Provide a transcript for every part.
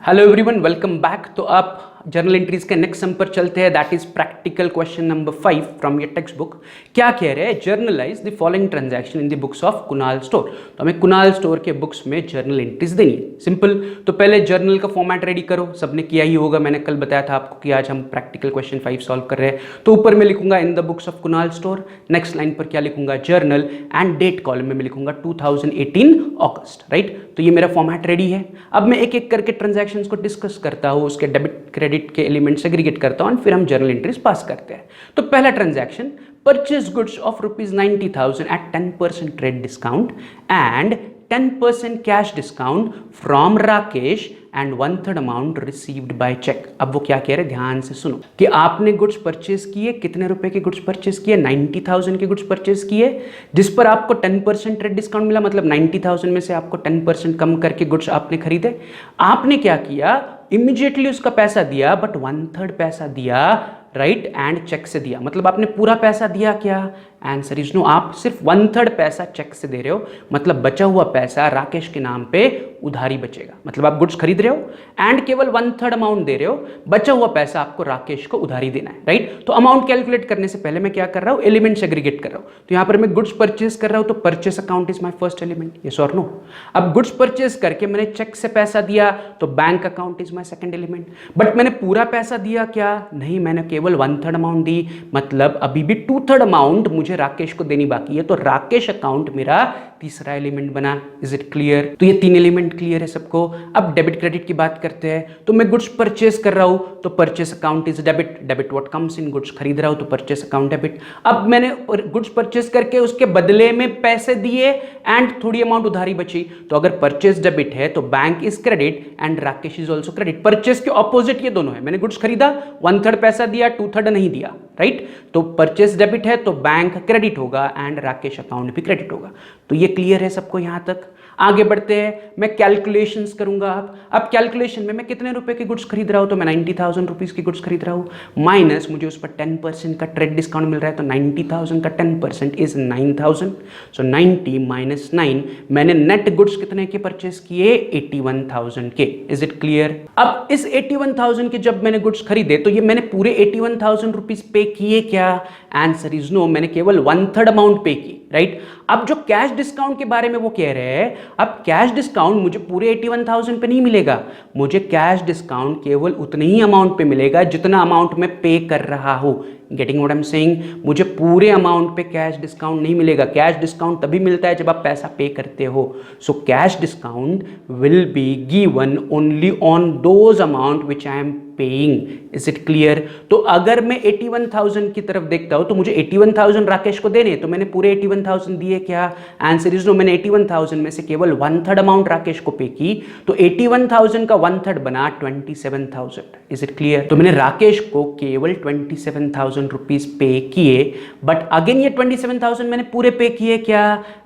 Hello everyone, welcome back. तो आप journal entries के नेक्स्ट सम पर चलते हैं। That is practical question number 5 from your text book. क्या कह रहे हैं? Generalized the following transaction in the books of Kunal store. तो हमें कुणाल स्टोर के बुक्स में जर्नल एंट्रीज देनी है। सिंपल। तो पहले जर्नल का फॉर्मेट रेडी करो। सबने किया ही होगा, मैंने कल बताया था आपको कि आज हम प्रैक्टिकल क्वेश्चन 5 सॉल्व कर रहे हैं। तो ऊपर में लिखूंगा in the books of Kunal store. Next line पर क्या लिखूंगा? जर्नल। एंड डेट कॉलम में मैं लिखूंगा 2018 अगस्त। राइट। तो ये मेरा फॉर्मेट रेडी है। अब मैं एक एक करके ट्रांजैक्शन को डिस्कस करता हूँ, उसके डेबिट क्रेडिट के एलिमेंट सेग्रीगेट करता हूँ, फिर हम जर्नल एंट्रीज पास करते हैं। तो पहला transaction, purchase goods of ₹90,000 at 10% trade discount and 10% cash discount from Rakesh and 1/3 amount received by cheque. अब वो क्या कह रहे हैं, ध्यान से सुनो कि आपने गुड्स परचेज किए। कितने रुपए के गुड्स परचेज किए? 90,000 के गुड्स परचेज किए, जिस पर आपको 10% ट्रेड डिस्काउंट मिला। मतलब 90,000 में से आपको 10% कम करके गुड्स आपने खरीदे। आपने क्या किया? इमीडिएटली उसका पैसा दिया, बट 1/3 पैसा दिया, राइट, एंड चेक से दिया। मतलब आपने पूरा पैसा दिया क्या? Answer is no. आप सिर्फ 1/3 पैसा चेक से दे रहे हो। मतलब बचा हुआ पैसा राकेश के नाम पे उधारी बचेगा। मतलब आप गुड्स खरीद रहे हो एंड केवल 1/3 अमाउंट दे रहे हो, बचा हुआ पैसा आपको राकेश को उधारी देना है। राइट। तो अमाउंट कैलकुलेट करने से पहले मैं क्या कर रहा हूं? एलिमेंट सेग्रीगेट कर रहा हूं। तो यहां पर मैं गुड्स परचेज कर रहा हूं, तो purchase account is my first element. Yes और नो? अब गुड्स परचेज करके मैंने चेक से पैसा दिया, तो bank account is my second element. But मैंने पूरा पैसा दिया क्या? नहीं, मैंने केवल 1/3 अमाउंट दी। मतलब अभी भी 2/3 अमाउंट मुझे राकेश को देनी बाकी है। तो राकेश अकाउंट मेरा तीसरा एलिमेंट बना। Is it clear? तो ये 3 एलिमेंट क्लियर है सबको। अब डेबिट क्रेडिट की बात करते हैं। तो मैं गुड्स परचेस कर रहा हूं, तो purchase account is debit. Debit what comes in, goods खरीद रहा हूं तो परचेस अकाउंट डेबिट। अब मैंने गुड्स परचेस करके उसके बदले में पैसे दिए एंड थोड़ी अमाउंट उधारी बची। तो अगर परचेस डेबिट है तो bank is credit and Rakesh is also credit. Purchase के ऑपोजिट ये दोनों है। मैंने गुड्स खरीदा, 1/3 पैसा दिया, 2/3 नहीं दिया। राइट। तो परचेस डेबिट है तो बैंक क्रेडिट होगा एंड राकेश अकाउंट भी क्रेडिट होगा। तो ये क्लियर है सबको यहां तक? आगे बढ़ते हैं। मैं कैलकुलेशंस करूंगा। अब कैलकुलेशन में मैं कितने रुपए के गुड्स खरीद रहा हूं? तो मैं 90,000 रुपीज की गुड्स खरीद रहा हूं। माइनस मुझे उस पर 10% का ट्रेड डिस्काउंट मिल रहा है। तो 90,000 का 10% इज 9,000। So 90 minus 9। मैंने नेट गुड्स कितने के परचेस किए? 81,000 के। Is it clear? अब इस 81,000 के जब मैंने गुड्स खरीदे, तो ये मैंने पूरे 81,000 रुपीज पे किए क्या? Answer is no. मैंने केवल 1/3 अमाउंट पे की। राइट। अब जो कैश डिस्काउंट के बारे में वो कह रहे हैं, अब कैश डिस्काउंट मुझे पूरे 81,000 पे नहीं मिलेगा। मुझे कैश डिस्काउंट केवल उतने ही अमाउंट पे मिलेगा जितना अमाउंट मैं पे कर रहा हूं। Getting what I am saying? मुझे पूरे अमाउंट पे कैश डिस्काउंट नहीं मिलेगा। कैश डिस्काउंट तभी मिलता है जब आप पैसा पे करते हो। So cash discount will be given only on those amount which I am paying. Is it clear? तो अगर मैं 81,000 की तरफ देखता हूं तो मुझे 81,000 राकेश को देने, तो मैंने पूरे 81,000 दिए क्या? Answer is no. मैंने 81,000 में से केवल 1/3 अमाउंट राकेश को पे की। तो 81,000 का 1/3 बना 27,000। Is it clear? तो मैंने राकेश को केवल 27,000 रुपीज पे किए, बट अगेन ये 27,000 मैंने पूरे पे किए क्या?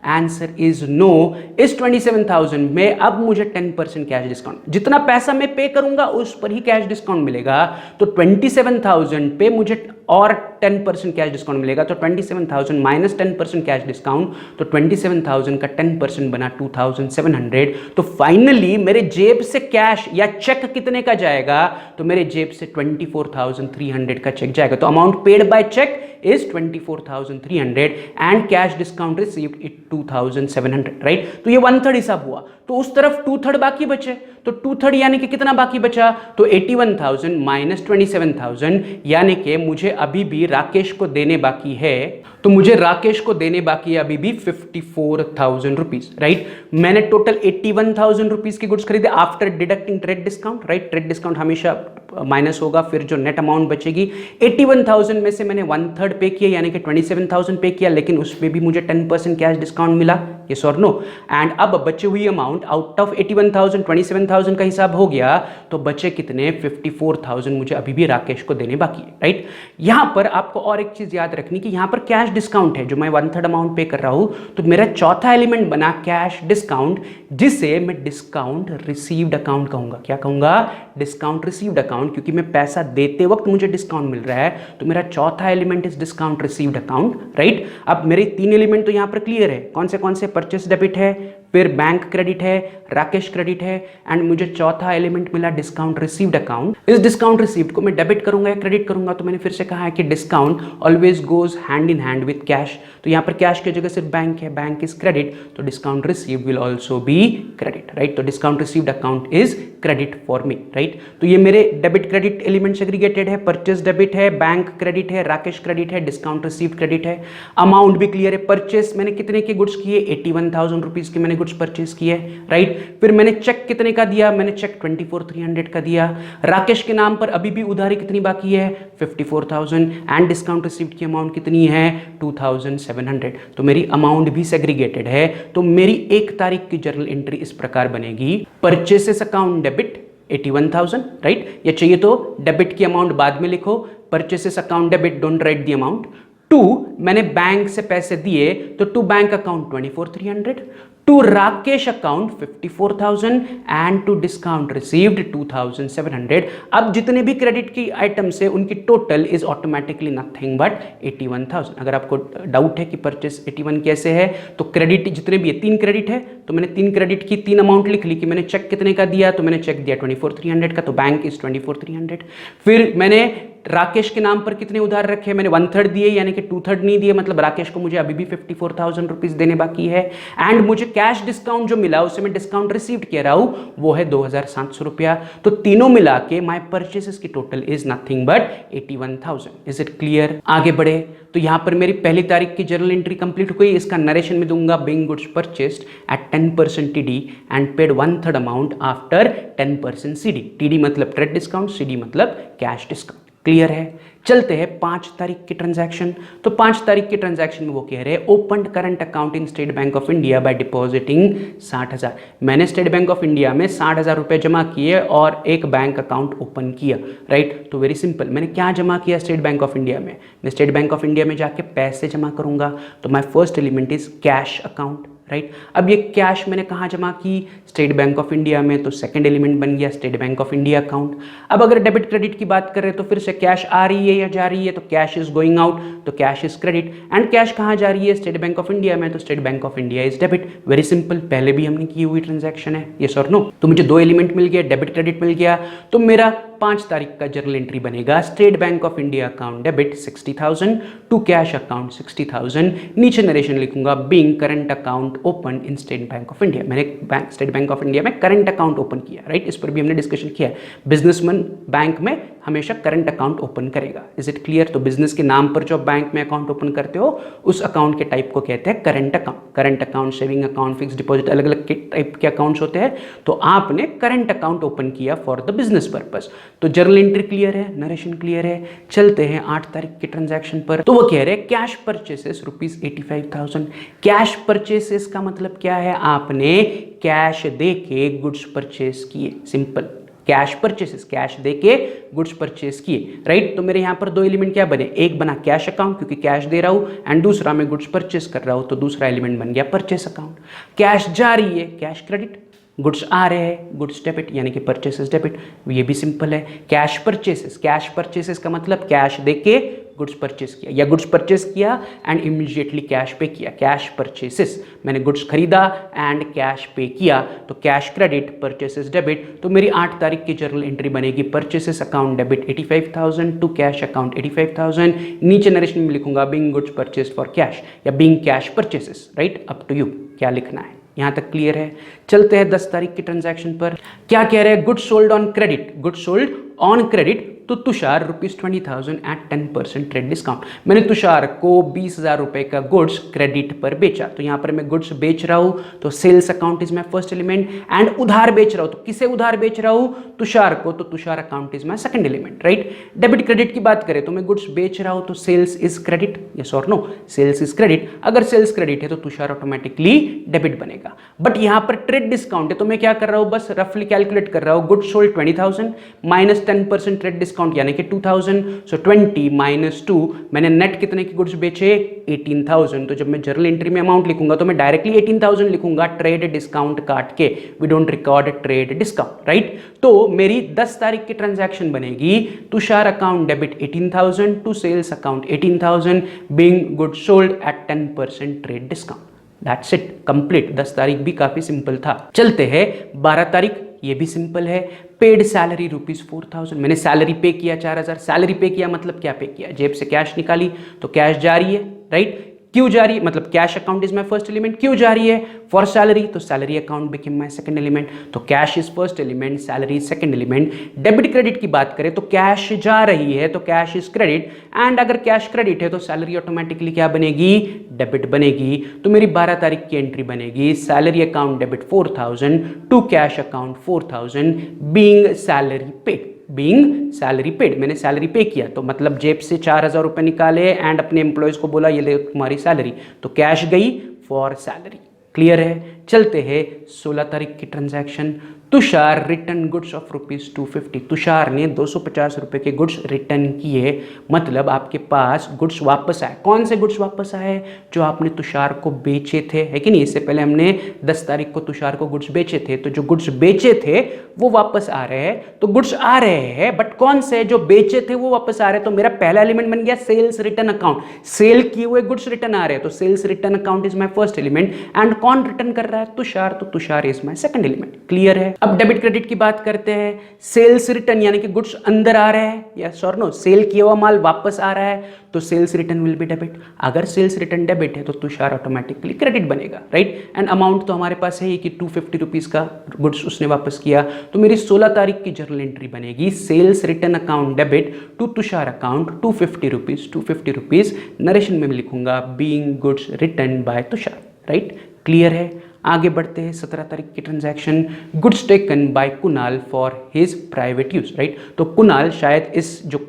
Answer is no. इस 27,000 में अब मुझे 10% कैश डिस्काउंट, जितना पैसा मैं पे करूंगा उस पर ही कैश डिस्काउंट मिलेगा। तो 27,000 पे मुझे और 10% कैश डिस्काउंट मिलेगा। तो 27,000 माइनस 10% कैश डिस्काउंट, तो 27,000 का 10% बना 2,700। तो फाइनली मेरे जेब से कैश या चेक कितने का जाएगा? तो मेरे जेब से 24,300 का चेक जाएगा। तो amount paid by cheque is 24,300 and cash discount received is 2,700. Right. तो ये 1/3 हिसाब हुआ। तो उस तरफ 2/3 बाकी बचे। तो 2/3 यानी कि कितना बाकी बचा? तो 81,000 माइनस 27,000, यानी कि मुझे अभी भी राकेश को देने बाकी है। तो मुझे राकेश को देने बाकी है अभी भी 54,000 रुपीज। राइट। मैंने टोटल 81,000 रुपीज की गुड्स खरीदे after deducting trade discount. Right. Trade discount हमेशा माइनस होगा, फिर जो नेट अमाउंट बचेगी। 81,000 में से मैंने 1/3 पे किया, यानी कि 27,000 पे किया, लेकिन उसमें भी मुझे 10% कैश डिस्काउंट मिला। यस और नो? एंड अब बचे हुई अमाउंट आउट ऑफ 81,000 27,000 का हिसाब हो गया, तो बचे कितने? 54,000 मुझे अभी भी राकेश को देने बाकी है। राइट। यहां पर आपको और एक चीज याद रखनी कि यहां पर कैश डिस्काउंट है जो मैं 1/3 अमाउंट पे कर रहा हूं। तो मेरा चौथा एलिमेंट बना कैश डिस्काउंट, जिसे मैं डिस्काउंट रिसीव्ड अकाउंट कहूंगा। क्या कहूंगा? डिस्काउंट रिसीव्ड अकाउंट, क्योंकि मैं पैसा देते वक्त मुझे डिस्काउंट मिल रहा है। तो मेरा चौथा element is discount received account. Right. अब मेरे 3 एलिमेंट तो यहां पर क्लियर है। कौन से? परचेस डेबिट है, फिर बैंक क्रेडिट है, राकेश क्रेडिट है, एंड मुझे चौथा एलिमेंट मिला डिस्काउंट रिसीव्ड अकाउंट। इस डिस्काउंट रिसीव्ड को मैं डेबिट करूंगा या क्रेडिट करूंगा, तो मैंने फिर से कहा है कि discount always goes hand in hand with cash. तो यहाँ पर कैश की जगह सिर्फ बैंक है, बैंक इज क्रेडिट, तो discount received will also be credit, right. तो discount received account is credit for me, right. तो ये मेरे डेबिट क्रेडिट एलिमेंट सेग्रीगेटेड है, परचेस डेबिट है, बैंक क्रेडिट है, राकेश क्रेडिट है, डिस्काउंट रिसीव्ड क्रेडिट है। अमाउंट भी क्लियर है, परचेस मैंने कितने के गुड्स किए, 81,000 रुपीज के मैंने गुड्स परचेस किए, राइट। फिर मैंने चेक कितने का दिया, मैंने चेक 24,300 का दिया। राकेश के नाम पर अभी भी उधारी कितनी बाकी है, 54,000, एंड डिस्काउंट रिसीव्ड की अमाउंट कितनी है, 2,700। तो मेरी अमाउंट भी सेग्रीगेटेड है। तो मेरी 1 तारीख की जर्नल एंट्री इस प्रकार बनेगी, परचेसेस अकाउंट डेबिट 81,000, राइट। या चाहिए तो डेबिट की अमाउंट बाद में लिखो, purchases account debit, don't write the amount. To, मैंने बैंक से पैसे दिए तो to bank account 24,300, to Rakesh account 54,000 and to discount received 2,700। अब जितने भी क्रेडिट की आइटम्स है उनकी total is automatically nothing but 81,000। अगर आपको डाउट है कि परचेस 81 कैसे है, तो क्रेडिट जितने भी है, 3 क्रेडिट है तो मैंने 3 क्रेडिट की 3 अमाउंट लिख ली कि मैंने चेक कितने का दिया, तो मैंने चेक दिया 24,300 का, तो बैंक इज 24,300। फिर मैंने राकेश के नाम पर कितने उधार रखे, मैंने 1/3 दिए, यानी कि 2/3 नहीं दिए, मतलब राकेश को मुझे अभी भी 54,000 रुपीज देने बाकी है। एंड मुझे कैश डिस्काउंट जो मिला उससे मैं डिस्काउंट रिसीव्ड कह रहा हूं, वो है 2,700 रुपया। तो तीनों मिला के माई परचेसेस की total is nothing but 81,000। Is it clear? आगे बढ़े तो यहां पर मेरी पहली तारीख की जर्नल एंट्री कंप्लीट हो गई। इसका नरेशन में दूंगा, being goods purchased at 10% TD and paid 1/3 amount after 10% CD। TD मतलब ट्रेड डिस्काउंट, CD मतलब कैश डिस्काउंट। क्लियर है? चलते हैं 5 तारीख की ट्रांजैक्शन। तो 5 तारीख की ट्रांजैक्शन में वो कह रहे हैं open current account in State Bank of India by depositing 60,000। मैंने स्टेट बैंक ऑफ इंडिया में 60,000 रुपए जमा किए और एक बैंक अकाउंट ओपन किया, राइट। तो वेरी सिंपल, मैंने क्या जमा किया स्टेट बैंक ऑफ इंडिया में, मैं स्टेट बैंक ऑफ इंडिया में जाके पैसे जमा करूंगा। तो my first element is cash account, right. अब ये कैश मैंने कहाँ जमा की, स्टेट बैंक ऑफ इंडिया में, तो सेकंड एलिमेंट बन गया state Bank of India account. अब अगर डेबिट क्रेडिट की बात करें तो फिर से कैश आ रही है या जा रही है, तो कैश इज गोइंग आउट, तो cash is credit. And cash कहाँ जा रही है, स्टेट बैंक ऑफ इंडिया में, तो state Bank of India is debit. Very simple, पहले भी हमने की हुई ट्रांजैक्शन है, यस और नो। तो मुझे 2 एलिमेंट मिल गया, डेबिट क्रेडिट मिल गया। तो मेरा 5 तारीख का जर्नल एंट्री बनेगा State Bank of India account debit 60,000 to cash account 60,000। नीचे नरेशन लिखूंगा, being current account open in State Bank of India. मैंने स्टेट बैंक ऑफ इंडिया में करंट अकाउंट ओपन किया, राइट। इस पर भी हमने डिस्कशन किया है, बिजनेसमैन बैंक में हमेशा करंट अकाउंट ओपन करेगा। Is it clear? तो बिजनेस के नाम पर जो बैंक में अकाउंट ओपन करते हो उस अकाउंट के टाइप को कहते हैं current account. Current account, saving account, fix deposit, अलग अलग टाइप के अकाउंट्स होते हैं। तो आपने करंट अकाउंट ओपन किया फॉर द बिजनेस पर्पस। तो जर्नल एंट्री क्लियर है, नरेशन क्लियर है। चलते हैं 8 तारीख के ट्रांजैक्शन पर। तो वो कह रहे हैं कैश परचेसेस ₹85,000। कैश परचेसेस का मतलब क्या है, आपने कैश दे के गुड्स परचेस किए, सिंपल। कैश परचेसेस, कैश दे के गुड्स परचेस किए, राइट। तो मेरे यहां पर 2 एलिमेंट क्या बने, एक बना कैश अकाउंट क्योंकि कैश दे रहा हूं, एंड दूसरा मैं गुड्स परचेस कर रहा हूं, तो दूसरा एलिमेंट बन गया परचेस अकाउंट। कैश जा रही है, कैश क्रेडिट, गुड्स आ रहे हैं, गुड्स डेबिट, यानी कि परचेसेस डेबिट। ये भी सिंपल है। कैश परचेसेस, कैश परचेसेस का मतलब कैश देके गुड्स परचेस किया, या गुड्स परचेस किया एंड इमीडिएटली कैश पे किया, कैश परचेसेस। मैंने गुड्स खरीदा एंड कैश पे किया, तो कैश क्रेडिट, परचेसेस डेबिट। तो मेरी 8 तारीख की जर्नल एंट्री बनेगी purchases account debit 85,000 to cash account 85,000। नीचे नरेशन में लिखूंगा being goods purchase for cash या being cash purchases, right. Up to you क्या लिखना है, यहां तक क्लियर है। चलते हैं 10 तारीख की ट्रांजैक्शन पर। क्या कह रहे हैं, goods sold on credit, goods sold on credit तो तुषार ₹20,000 एट 10% ट्रेड डिस्काउंट। मैंने तुषार को 20,000 रुपए का गुड्स क्रेडिट पर बेचा। तो यहां पर मैं गुड्स बेच रहा हूं, तो sales account is my first element. And उधार बेच रहा हूं, तो किसे उधार बेच रहा हूं, तुषार को, तो Tushar account is my second element, right. Debit credit की बात करें तो मैं गुड्स बेच रहा हूं, तो सेल्स इज क्रेडिट, यस और नो, सेल्स इज क्रेडिट। अगर सेल्स क्रेडिट है तो तुषार ऑटोमेटिकली डेबिट बनेगा। बट यहां पर ट्रेड डिस्काउंट है, तो मैं क्या कर रहा हूं, बस रफली कैलकुलेट कर रहा हूं, goods sold 20,000 minus 10% trade discount यानी कि 2,000, सो 20 माइनस 2, मैंने नेट कितने के गुड्स बेचे, 18,000। तो जब मैं जर्नल एंट्री में अमाउंट लिखूंगा तो मैं डायरेक्टली 18,000 लिखूंगा, ट्रेड डिस्काउंट काट के। We don't record trade discount, right. तो मेरी 10 तारीख की ट्रांजैक्शन बनेगी Tushar account debit 18,000 to sales account 18,000 being goods sold at 10% trade discount. That's it, complete. 10 तारीख भी काफी सिंपल था। चलते हैं 12 तारीख, ये भी सिंपल है। पेड सैलरी ₹4,000, मैंने सैलरी पे किया 4,000। सैलरी पे किया मतलब क्या पे किया, जेब से कैश निकाली तो कैश जा रही है, राइट। क्यों जा रही है, मतलब cash account is my first element, क्यों जा रही है, फॉर सैलरी, तो salary account became my second element. तो cash is first element, salary is second element. Debit credit की बात करें तो कैश जा रही है तो कैश इज क्रेडिट, एंड अगर कैश क्रेडिट है तो सैलरी ऑटोमेटिकली क्या बनेगी, डेबिट बनेगी। तो मेरी 12 तारीख की एंट्री बनेगी salary account debit 4,000 to cash account 4,000 being salary paid, being salary paid. मैंने सैलरी पे किया तो मतलब जेब से 4,000 रुपए निकाले एंड अपने एम्प्लॉयज को बोला ये ले तुम्हारी सैलरी, तो कैश गई फॉर सैलरी। क्लियर है। चलते हैं 16 तारीख की transaction. Tushar return goods of ₹250। Tushar ने 250 रुपए के गुड्स रिटर्न किए, मतलब आपके पास गुड्स वापस आए। कौन से गुड्स वापस आए, जो आपने तुषार को बेचे थे, है कि नहीं। इससे पहले हमने 10 तारीख को तुषार को गुड्स बेचे थे, तो जो गुड्स बेचे थे वो वापस आ रहे हैं। तो गुड्स आ रहे हैं बट कौन से, जो बेचे थे वो वापस आ रहे हैं। तो मेरा पहला एलिमेंट बन गया सेल्स रिटर्न अकाउंट, सेल किए हुए गुड्स रिटर्न आ रहे हैं, तो sales return account is my first element. And कौन रिटर्न कर रहा है, तुषार, तो Tushar is my second element. Clear है। अब डेबिट क्रेडिट की बात करते हैं। सेल्स रिटर्न यानी कि गुड्स अंदर आ रहे हैं, यस और नो, सेल किया हुआ माल वापस आ रहा है, तो sales return will be debit. अगर सेल्स रिटर्न डेबिट है तो तुषार ऑटोमेटिकली क्रेडिट बनेगा, राइट। एंड अमाउंट तो हमारे पास है ही कि 250 रुपीज का गुड्स उसने वापस किया। तो मेरी 16 तारीख की जर्नल एंट्री बनेगी sales return account debit to Tushar account 250 rupees. Narration में मैं लिखूंगा being goods return by Tushar, right. Clear है। आगे बढ़ते हैं 17 तारीख की transaction. Goods taken by Kunal for his private use, right. तो कुणाल शायद इस जो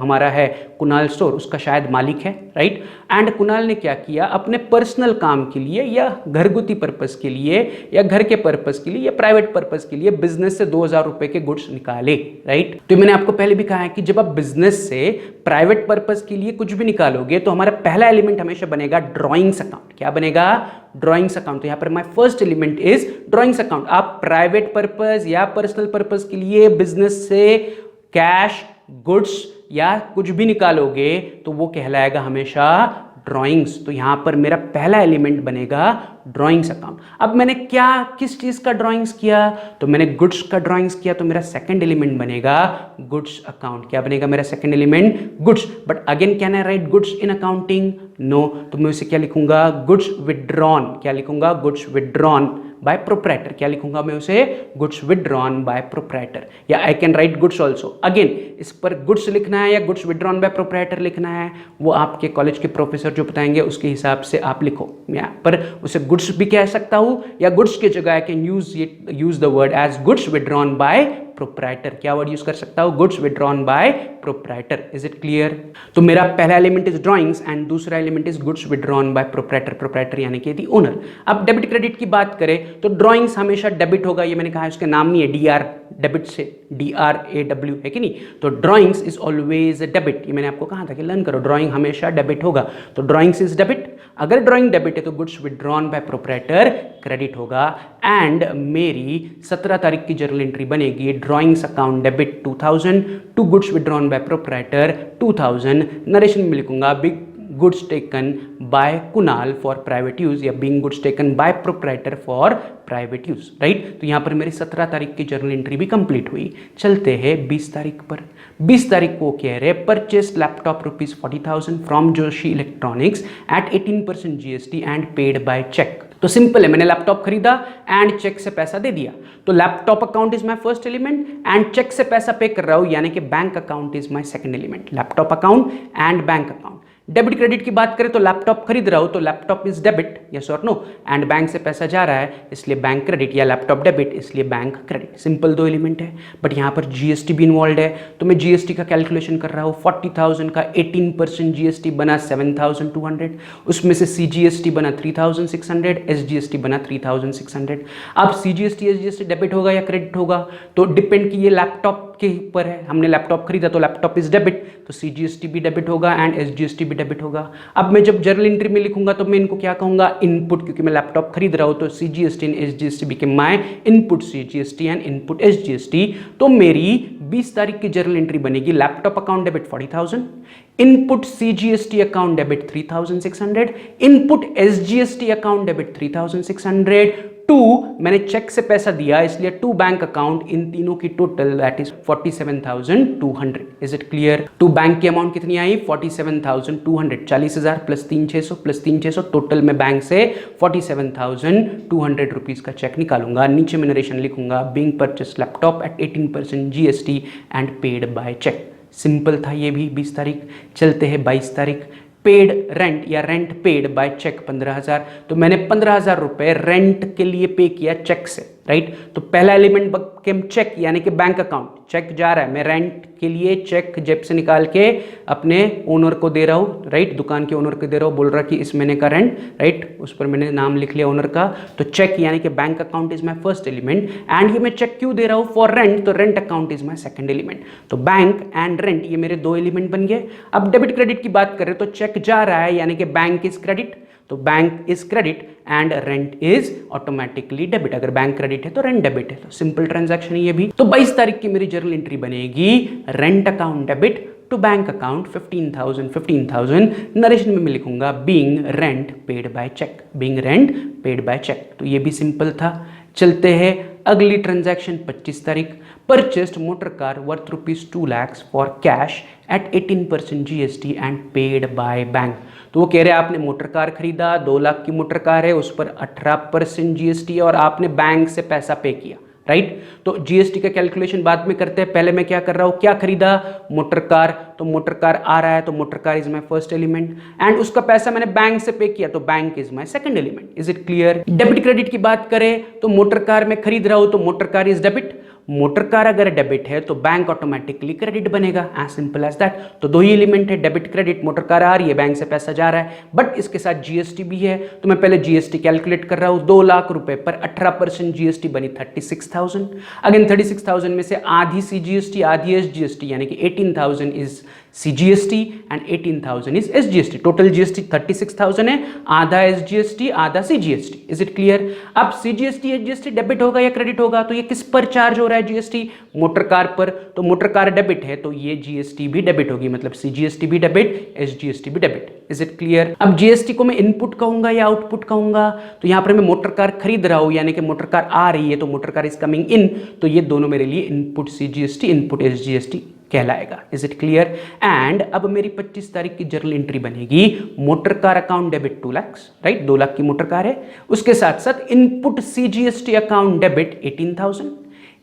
हमारा है कुणाल स्टोर, उसका शायद मालिक है, राइट। एंड कुणाल ने क्या किया, अपने पर्सनल काम के लिए या घरगुती पर्पस के लिए या घर के पर्पस के लिए या प्राइवेट पर्पस के लिए बिजनेस से 2,000 रुपए के गुड्स निकाले, राइट। तो मैंने आपको पहले भी कहा है कि जब आप बिजनेस से प्राइवेट पर्पस के लिए कुछ भी निकालोगे तो हमारा पहला एलिमेंट हमेशा बनेगा ड्रॉइंग्स अकाउंट। क्या बनेगा, ड्रॉइंग्स अकाउंट। तो यहां पर my first element is drawings account. आप प्राइवेट पर्पस या पर्सनल पर्पस के लिए बिजनेस से कैश, गुड्स या कुछ भी निकालोगे तो वो कहलाएगा हमेशा ड्राइंग्स। तो यहां पर मेरा पहला एलिमेंट बनेगा ड्राइंग्स अकाउंट। अब मैंने क्या, किस चीज का ड्राइंग्स किया, तो मैंने गुड्स का ड्राइंग्स किया, तो मेरा सेकंड एलिमेंट बनेगा गुड्स अकाउंट। क्या बनेगा मेरा second element, goods. But again can I write goods in accounting, no. तो मैं उसे क्या लिखूंगा, गुड्स विदड्रॉन। क्या लिखूंगा, गुड्स विदड्रॉन बाय प्रोप्राइटर। क्या लिखूंगा मैं उसे, गुड्स विदड्रॉन बाय प्रोप्राइटर। या I can write goods also. Again इस पर गुड्स लिखना है या गुड्स विदड्रॉन बाय प्रोप्राइटर लिखना है, वो आपके कॉलेज के प्रोफेसर जो बताएंगे उसके हिसाब से आप लिखो। यहाँ पर उसे गुड्स भी कह सकता हूं या गुड्स की जगह I can use the word as goods withdrawn by proprietor. क्या वर्ड यूज कर सकता हूं, goods withdrawn by proprietor. Is it clear. तो मेरा पहला एलिमेंट इज ड्राइंग्स एंड दूसरा element is goods withdrawn by proprietor. Proprietor यानी कि दी ओनर। अब डेबिट क्रेडिट की बात करें तो ड्राइंग्स हमेशा डेबिट होगा, ये मैंने कहा है, उसके नाम नहीं है डीआर, डेबिट से DRAW है कि नहीं। तो ड्राइंग्स इज ऑलवेज डेबिट, ये मैंने आपको कहा था कि लर्न करो, ड्राइंग हमेशा डेबिट होगा। तो ड्राइंग्स इज डेबिट। अगर ड्राइंग डेबिट है तो goods withdrawn by proprietor credit होगा। एंड मेरी 17 तारीख की जर्नल एंट्री बनेगी drawings account debit 2,000 to goods withdrawn by proprietor 2,000। Narration में लिखूंगा being goods taken by Kunal for private use या being goods taken by proprietor for private use, right. तो यहां पर मेरी 17 तारीख की जर्नल एंट्री भी कंप्लीट हुई। चलते हैं 20 तारीख पर। 20 तारीख को कह रहे purchase laptop ₹40,000 from Joshi Electronics at 18% GST and paid by cheque. तो सिंपल है, मैंने लैपटॉप खरीदा एंड चेक से पैसा दे दिया। तो laptop account is my first element and cheque से पैसा पे कर रहा हूं यानी कि bank account is my second element. Laptop account and bank account. Debit credit की बात करें तो लैपटॉप खरीद रहा हूं तो लैपटॉप इज डेबिट, यस और नो। एंड बैंक से पैसा जा रहा है इसलिए बैंक क्रेडिट, या लैपटॉप डेबिट इसलिए बैंक क्रेडिट। सिंपल दो एलिमेंट है। बट यहां पर जीएसटी भी इन्वॉल्व है तो मैं जीएसटी का कैलकुलेशन कर रहा हूं। 40,000 का 18% जीएसटी बना 7,200, उसमें से सीजीएसटी बना 3,600, एसजीएसटी बना 3,600। अब सीजीएसटी एसजीएसटी डेबिट होगा या क्रेडिट होगा तो डिपेंड कि ये लैपटॉप के ऊपर है। हमने लैपटॉप खरीदा तो लैपटॉप इज डेबिट, तो सीजीएसटी भी डेबिट होगा एंड एसजीएसटी भी भी डेबिट होगा। अब मैं जब जर्नल एंट्री में लिखूंगा तो मैं इनको क्या कहूंगा, इनपुट, क्योंकि मैं लैपटॉप खरीद रहा हूं तो CGST and SGST became my input CGST and input SGST। तो मेरी 20 तारीख की जर्नल एंट्री बनेगी, laptop account debit 40,000, input CGST account debit 3,600, input SGST account debit 3,600, to मैंने चेक से पैसा दिया इसलिए टू बैंक अकाउंट, इन तीनों की total that is 47,200। Is it clear? To bank की अमाउंट कितनी आई? 47,200, 40,000 प्लस 3,600 प्लस 3,600, टोटल में बैंक से 47,200 रुपीज का चेक निकालूंगा। नीचे में नरेशन लिखूंगा, being purchase laptop at 18% GST and paid by cheque. Simple था ये भी। 20 तारीख। चलते हैं 22 तारीख। पेड रेंट या रेंट पेड बाय चेक 15,000, तो मैंने 15,000 रुपए रेंट के लिए पे किया चेक से, राइट। तो पहला एलिमेंट बकेम चेक यानी कि बैंक अकाउंट, चेक जा रहा है, मैं रेंट के लिए चेक जेब से निकाल के अपने ओनर को दे रहा हूँ, राइट, दुकान के ओनर को दे रहा हूँ, बोल रहा कि इस महीने का रेंट, राइट, उस पर मैंने नाम लिख लिया ओनर का। तो चेक यानी कि bank account is my first element, and ये मैं चेक क्यों दे रहा हूँ? फॉर रेंट, तो rent account is my second element. तो बैंक एंड रेंट ये मेरे दो एलिमेंट बन गए। अब डेबिट क्रेडिट की बात करें तो चेक जा रहा है यानी कि बैंक इज क्रेडिट, तो bank is credit and rent is automatically debit. अगर बैंक क्रेडिट है तो रेंट डेबिट है, तो सिंपल ट्रांजैक्शन है ये भी। तो 22 तारीख की मेरी जर्नल एंट्री बनेगी, rent account debit to bank account 15,000। Narration में मैं लिखूंगा being rent paid by cheque, being rent paid by cheque. तो ये भी सिंपल था। चलते हैं अगली ट्रांजैक्शन 25 तारीख। Purchased motor car worth ₹2 lakhs for cash at 18% GST and paid by bank. तो वो कह रहे हैं आपने मोटर कार खरीदा, 2 लाख की मोटर कार है, उस पर 18% GST और आपने बैंक से पैसा पे किया, राइट। तो GST का कैलकुलेशन बाद में करते हैं, पहले मैं क्या कर रहा हूं, क्या खरीदा? Motor car. तो मोटर कार आ रहा है तो motor car is my first element, and उसका पैसा मैंने बैंक से पे किया तो bank is my second element. Is it clear? Debit credit की बात करें तो मोटर कार में खरीद रहा हूं तो motor car is debit, motor car अगर डेबिट है तो बैंक ऑटोमेटिकली क्रेडिट बनेगा, एज सिंपल एज दैट। तो दो ही एलिमेंट है, डेबिट क्रेडिट, मोटर कार आ रही है, बैंक से पैसा जा रहा है, बट इसके साथ GST भी है। तो मैं पहले GST कैलकुलेट कर रहा हूं, 2 लाख रुपए पर 18% GST बनी 36,000। अगेन 36,000 में से आधी CGST आधी SGST यानी कि 18,000 is CGST and 18,000 is SGST। Total GST 36,000 है, आधा SGST आधा CGST। Is it clear? अब CGST SGST डेबिट होगा या क्रेडिट होगा? तो ये किस पर चार्ज हो रहा है GST? मोटर कार पर। तो मोटर कार डेबिट है तो ये GST भी डेबिट होगी, मतलब CGST भी डेबिट, SGST भी डेबिट। Is it clear? अब GST को मैं इनपुट कहूंगा या आउटपुट कहूंगा? तो यहां पर मैं मोटर कार खरीद रहा हूं यानी कि मोटर कार आ रही है तो motor car is coming in, तो ये दोनों मेरे लिए इनपुट CGST इनपुट SGST कहलाएगा। Is it clear? एंड अब मेरी 25 तारीख की जर्नल एंट्री बनेगी, motor car account debit 2 lakhs, right, 2 lakh की मोटर कार है, उसके साथ साथ input CGST account debit 18,000,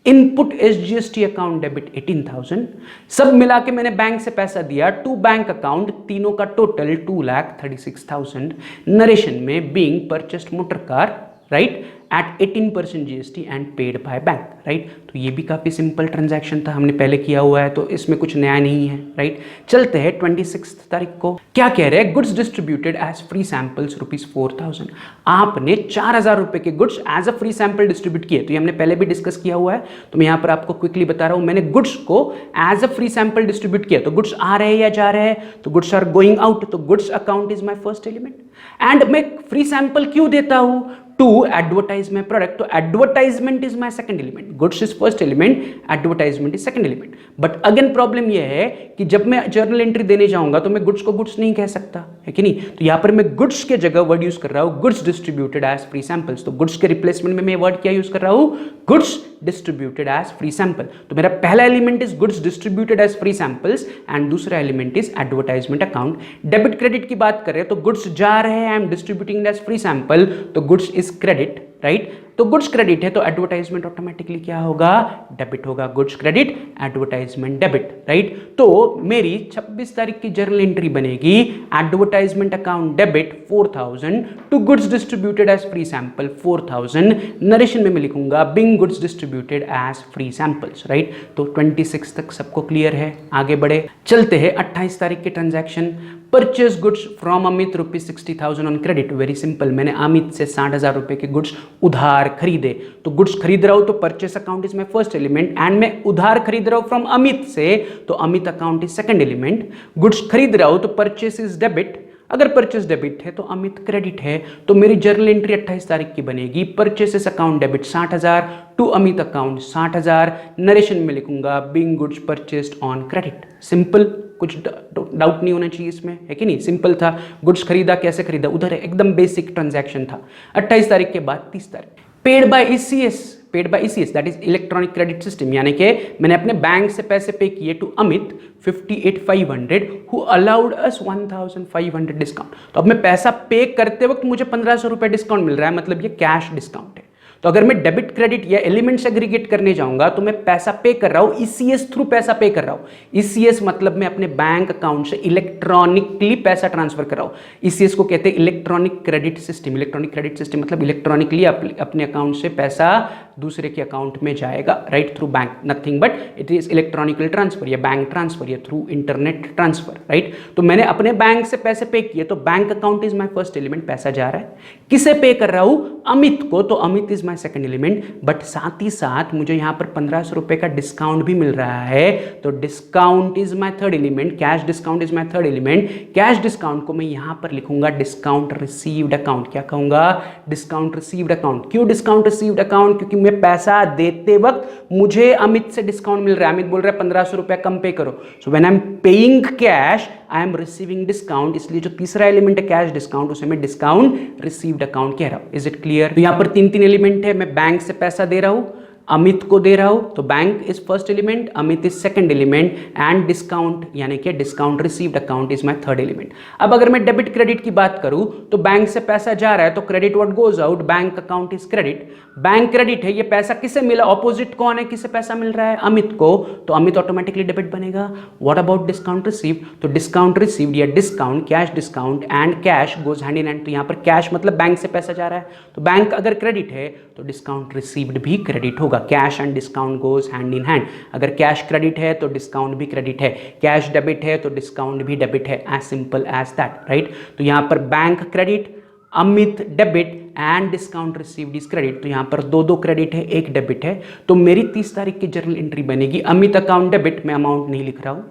input SGST account debit 18,000, सब मिला के मैंने बैंक से पैसा दिया टू बैंक अकाउंट, तीनों का टोटल 2,36,000। नरेशन में being purchased motor car, right, at 18% GST and paid by bank, right. तो ये भी काफी सिंपल ट्रांजैक्शन था, हमने पहले किया हुआ है तो इसमें कुछ नया नहीं है, राइट। चलते हैं 26 तारीख को। क्या कह रहे हैं? Goods distributed as free samples ₹4,000। आपने 4,000 रुपए के goods as a free sample distribute किए, तो ये हमने पहले भी डिस्कस किया हुआ है, तो मैं यहाँ पर आपको क्विकली बता रहा हूँ। मैंने गुड्स को as a free sample distribute किया, तो गुड्स आ रहे हैं या जा रहे हैं? तो गुड्स आर गोइंग आउट, तो goods account is my first element. And मैं फ्री सैंपल क्यों देता हूं? टू एडवर्टाइज माई प्रोडक्ट, तो advertisement is my second element, goods is first element, advertisement is second element. But again problem यह है कि जब मैं जर्नल एंट्री देने जाऊंगा तो मैं गुड्स को गुड्स नहीं कह सकता, है कि नहीं। तो यहां पर मैं गुड्स के जगह वर्ड यूज कर रहा हूं, goods distributed as free samples. तो गुड्स के रिप्लेसमेंट में मैं वर्ड क्या यूज कर रहा हूं? Goods distributed as free sample. तो मेरा पहला element is goods distributed as free samples and दूसरा element is advertisement account. Debit credit की बात करें तो गुड्स जा रहे हैं, I am distributing as free sample, तो गुड्स इज क्रेडिट, राइट। तो गुड्स क्रेडिट है तो एडवर्टाइजमेंट ऑटोमेटिकली क्या होगा? डेबिट होगा। Goods credit, advertisement debit, right. तो मेरी 26 तारीख की जर्नल एंट्री बनेगी, advertisement account debit 4,000 to goods distributed as free sample 4,000। Narration में मैं लिखूंगा being goods distributed as free samples, right. तो 26 तक सबको क्लियर है, आगे बढ़े। चलते हैं 28 तारीख के transaction. Purchase goods from Amit ₹60,000 on credit. Very simple, मैंने अमित से 60,000 रुपए के गुड्स उधार खरीदे, तो गुड्स खरीद रहा हूं तो purchase account is my first element, and मैं उधार खरीद रहा हूं फ्रॉम अमित से तो Amit account is second element. Goods खरीद रहा हूं तो परचेस इज डेबिट, अगर परचेस डेबिट है तो अमित क्रेडिट है, तो मेरी जर्नल एंट्री 28 तारीख की बनेगी। Purchases account debit 60,000 to Amit account 60,000, narration में लिखूंगा being goods purchased on credit. Simple, कुछ डाउट नहीं होना चाहिए इसमें, है कि नहीं? सिंपल था, गुड्स खरीदा, कैसे खरीदा, उधर एकदम बेसिक ट्रांजैक्शन था। 28 तारीख के बाद 30 तारीख paid by ECS that is electronic credit system, यानी कि मैंने अपने बैंक से पैसे पे किए to Amit 58,500 who allowed us 1,500 discount. तो अब मैं पैसा पे करते वक्त मुझे 1,500 रुपए डिस्काउंट मिल रहा है, मतलब ये कैश डिस्काउंट है। तो अगर मैं डेबिट क्रेडिट या एलिमेंट्स एग्रीगेट करने जाऊंगा तो मैं पैसा पे कर रहा हूं, ईसीएस थ्रू पैसा पे कर रहा हूं। ईसीएस मतलब मैं अपने बैंक अकाउंट से इलेक्ट्रॉनिकली पैसा ट्रांसफर कर रहा हूं। ईसीएस को कहते हैं electronic credit system. Electronic credit system मतलब इलेक्ट्रॉनिकली अपने अकाउंट से पैसा दूसरे के अकाउंट में जाएगा, right, through bank, nothing but it is electronical transfer या बैंक ट्रांसफर या थ्रू इंटरनेट ट्रांसफर, राइट। तो मैंने अपने बैंक से पैसे पे किए तो bank account is my first element, पैसा जा रहा है। किसे पे कर रहा हूं? अमित को, तो Amit is my second element. But साथ ही साथ मुझे यहां पर 1,500 रुपए का डिस्काउंट भी मिल रहा है, तो discount is my third element, cash discount is my third element. Cash discount को मैं यहां पर लिखूंगा डिस्काउंट रिसीव्ड अकाउंट। क्या कहूंगा? Discount received account. क्यों डिस्काउंट रिसीव्ड अकाउंट? क्योंकि मैं पैसा देते वक्त मुझे अमित से डिस्काउंट मिल रहा है। अमित बोल रहा है 1,500 रुपया कम पे करो, so when I am paying cash I am receiving discount, इसलिए जो तीसरा एलिमेंट है कैश डिस्काउंट उसे मैं डिस्काउंट रिसीव्ड अकाउंट कह रहा हूं। Is it clear? तो यहां पर 3 एलिमेंट है, मैं बैंक से पैसा दे रहा हूं, अमित को दे रहा हूं, तो bank is first element, Amit is second element, and discount यानी कि discount received account is my third element. अब अगर मैं डेबिट क्रेडिट की बात करूं तो बैंक से पैसा जा रहा है तो credit what goes out, bank account is credit. Bank credit है, ये पैसा किसे मिला? ऑपोजिट कौन है, किसे पैसा मिल रहा है? अमित को, तो अमित ऑटोमेटिकली डेबिट बनेगा। What about discount received? तो डिस्काउंट रिसीव्ड या discount, cash discount and cash goes hand in hand. तो यहां पर कैश मतलब बैंक से पैसा जा रहा है, तो बैंक अगर क्रेडिट है तो डिस्काउंट रिसीव्ड भी क्रेडिट होगा। Cash and discount goes hand in hand. अगर कैश क्रेडिट है तो डिस्काउंट भी क्रेडिट है, कैश डेबिट है तो डिस्काउंट भी डेबिट है, as simple as that, right. तो यहां पर bank credit, Amit debit and discount received is credit. तो यहां पर दो क्रेडिट है, एक डेबिट है। तो मेरी 30 तारीख की जर्नल एंट्री बनेगी अमित अकाउंट डेबिट, मैं अमाउंट नहीं लिख रहा हूं,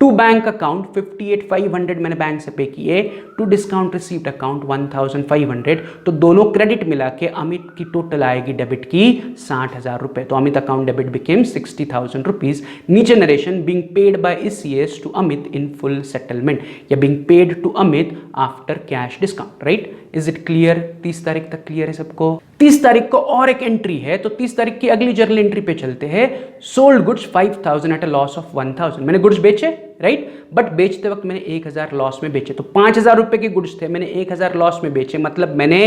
टू बैंक अकाउंट 58,500 मैंने बैंक से पे किए, टू डिस्काउंट रिसीव्ड अकाउंट 1,500। तो दोनों क्रेडिट मिला के अमित की टोटल आएगी डेबिट की 60,000 रुपए। तो Amit account debit became 60,000 rupees. नीचे narration being paid by ECS to Amit in full settlement या being paid to Amit after cash discount, right. Is it clear? 30 तारीख तक क्लियर है सबको? 30 तारीख को और एक एंट्री है, तो 30 तारीख की अगली जर्नल एंट्री पे चलते हैं। Sold goods 5,000 at a loss of 1,000। मैंने गुड्स बेचे, राइट, बट बेचते वक्त मैंने 1,000 लॉस में बेचे। तो 5,000 रुपए के गुड्स थे, मैंने 1,000 लॉस में बेचे, मतलब मैंने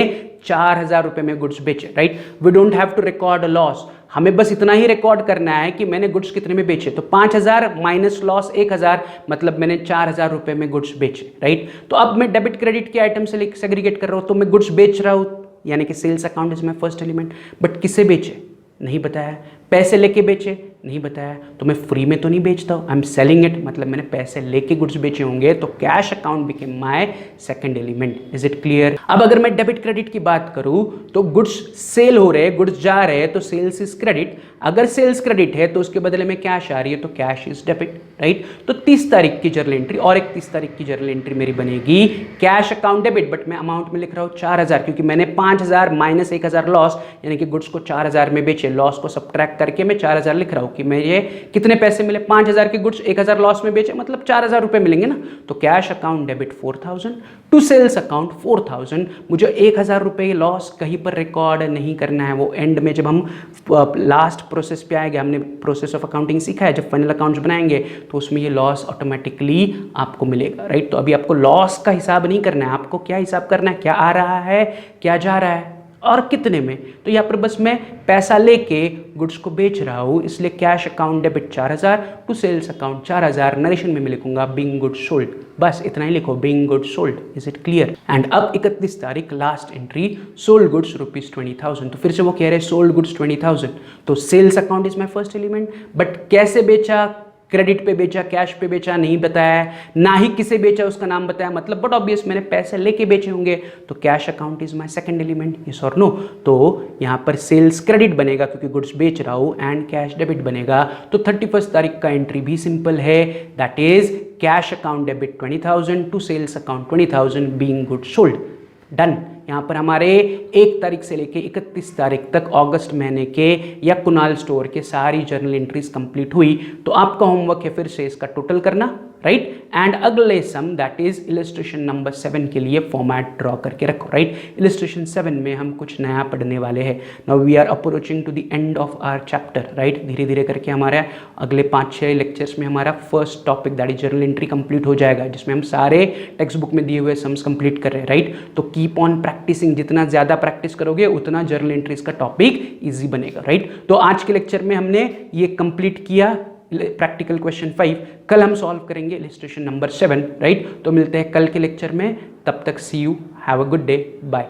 4,000 रुपए में गुड्स बेचे, right. We don't have to record a loss, हमें बस इतना ही रिकॉर्ड करना है कि मैंने गुड्स कितने में बेचे। तो 5,000 माइनस लॉस 1,000, मतलब मैंने 4,000 रुपए में गुड्स बेचे, राइट। तो अब मैं डेबिट क्रेडिट के आइटम से सेग्रीगेट कर रहा हूं, तो मैं गुड्स बेच रहा हूं, यानी कि sales account is my first element. But किसे बेचे? नहीं बताया। पैसे लेके बेचे? नहीं बताया। तो मैं फ्री में तो नहीं बेचता हूं, आई एम सेलिंग इट, मतलब मैंने पैसे लेके गुड्स बेचे होंगे, तो cash account became my second element. Is it clear? अब अगर मैं डेबिट क्रेडिट की बात करूं तो गुड्स सेल हो रहे हैं, गुड्स जा रहे हैं, तो सेल्स इज क्रेडिट। अगर सेल्स क्रेडिट है तो उसके बदले में कैश आ रही है, तो कैश इज डेबिट, राइट। तो 30 तारीख की जर्नल एंट्री और एक 30 तारीख की जर्नल एंट्री मेरी बनेगी कैश अकाउंट डेबिट, बट मैं अमाउंट में लिख रहा हूं 4,000, क्योंकि मैंने 5,000 माइनस 1,000 लॉस, यानी कि गुड्स को 4,000 में बेचे, लॉस को सब्ट्रैक्ट करके मैं 4,000 लिख रहा हूं कि मेरे कितने पैसे मिले। 5,000 के गुड्स 1,000 लॉस में बेचे, मतलब 4,000 रुपए मिलेंगे ना। तो cash account debit 4,000 to sales account 4,000। मुझे 1,000 रुपए लॉस कहीं पर रिकॉर्ड नहीं करना है, वो एंड में जब हम लास्ट प्रोसेस पे आएंगे, हमने प्रोसेस ऑफ अकाउंटिंग सीखा है, जब फाइनल अकाउंट्स बनाएंगे तो उसमें ये लॉस ऑटोमेटिकली आपको मिलेगा, राइट। तो अभी आपको लॉस का हिसाब नहीं करना है, आपको क्या हिसाब करना है, क्या आ रहा है, क्या जा रहा है और कितने में। तो यहाँ पर बस मैं पैसा लेके गुड्स को बेच रहा हूँ, इसलिए cash account debit 4,000 to sales account 4,000। Narration में मैं लिखूंगा बीइंग गुड्स सोल्ड, बस इतना ही लिखो, being goods sold. Is it clear? And अब 31 तारीख लास्ट एंट्री, सोल्ड गुड्स ₹20,000। तो फिर से वो कह रहे हैं सोल्ड गुड्स 20,000, तो sales account is my first element, but कैसे बेचा? क्रेडिट पे बेचा, कैश पे बेचा, नहीं बताया, ना ही किसे बेचा उसका नाम बताया, मतलब बट ऑब्वियस मैंने पैसे लेके बेचे होंगे, तो cash account is my second element, yes और नो। तो यहां पर सेल्स क्रेडिट बनेगा क्योंकि गुड्स बेच रहा हूं, एंड कैश डेबिट बनेगा। तो 31 तारीख का एंट्री भी सिंपल है, that is cash account debit 20,000 to sales account 20,000 being goods sold. Done. यहाँ पर हमारे 1 तारीख से लेके 31 तारीख तक अगस्त महीने के या कुणाल स्टोर के सारी जर्नल एंट्रीज कंप्लीट हुई। तो आपका होमवर्क है फिर से इसका टोटल करना, राइट, एंड अगले सम दैट इज इलस्ट्रेशन नंबर 7 के लिए फॉर्मेट ड्रॉ करके रखो, राइट। इलस्ट्रेशन 7 में हम कुछ नया पढ़ने वाले हैं। Now we are approaching to the end of our chapter, right. धीरे धीरे करके हमारे अगले 5-6 लेक्चर्स में हमारा first topic that is journal entry complete हो जाएगा, जिसमें हम सारे टेक्स्ट बुक में दिए हुए सम्स कंप्लीट कर रहे हैं, राइट। तो कीप ऑन प्रैक्टिसिंग, जितना ज्यादा प्रैक्टिस करोगे उतना जर्नल एंट्रीज का टॉपिक इजी बनेगा, राइट। तो आज के लेक्चर में हमने ये कंप्लीट किया प्रैक्टिकल क्वेश्चन 5, कल हम सॉल्व करेंगे इलस्ट्रेशन नंबर 7, राइट। तो मिलते हैं कल के लेक्चर में, तब तक see you, have a good day, bye.